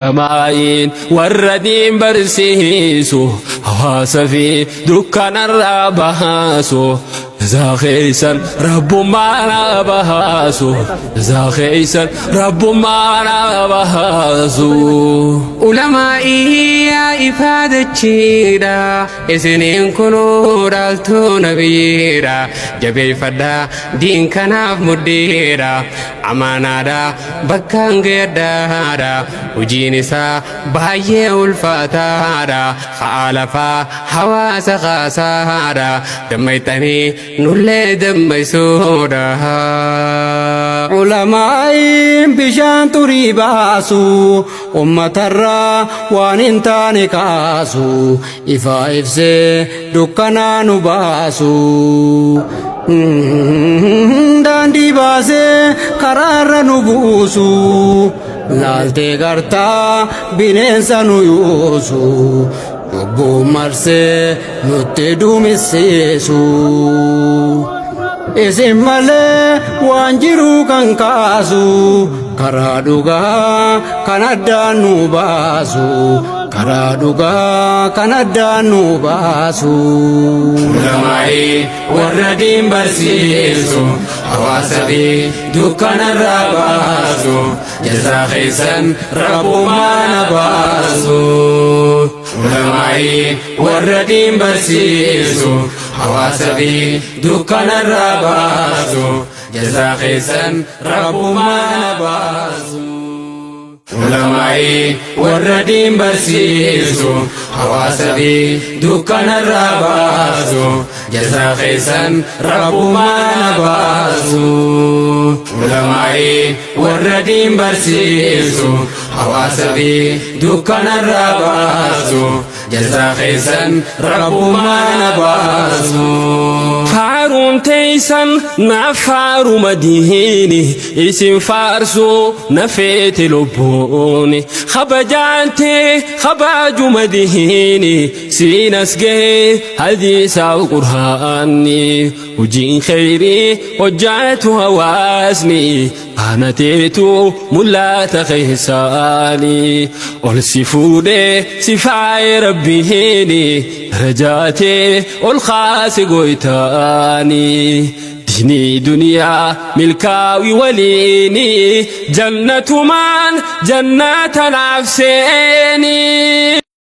ماين والردين برسيسو حواس في دكان الرابهاسو زاخيسا رب ما نبهاسو زاخيسا رب ما نبهاسو علمائي يا إفادة شيرا إسنين كنو رالتو نبيرا جبي فدا دين كناف مديرا أمانا دا بكان غيردارا وجينيسا باية الفاتارا خالفا حواس خاسارا دميتني نولي دمي سودا علماء بشان تريباسو أمة الرا وانتاني كاسو إفا إفسي دكنا نباسو داندي باسي قرار نبوسو لالتي غرتا بننسا نيوسو Obbo Marse nutti duumesseesu isin malee waan jiru kan kaasu karaa dhugaa kan addaan nu baasu karaa dhugaa kan addaan nu baasu. Ulamaa'i warra diin barsiisu hawaasa fi dukkanarraa baasu jazaa keessan rabbumaa na baasu. Ulamaa'i warra diin barsiisu hawaasa fi dukkanarraa baasu jazaa keessan rabbumaa na baasu. Ulamaa'i warra diin barsiisu hawaasa fi dukkanarraa baasu jazaa keessan rabbumaa na baasu. Ulamaa'i warra diin barsiisu hawaasa fi dukkanarraa baasu jazaa keessan rabbumaa na baasu. Faaruun teessan na faaru madiini isin faarsu na feete lubbuuni khabajaante khabaju madiini siinas gahe hadiisa qur'aanni hojiin khayri hojjaatu hawaasni aanateetu mul'ata keessaani ol si fuudhee si faayee rabbiini darajaatee ol kaase goytaani diinii duniyaa milkaa'ii waliini jannatumaan jannata naaf seeni.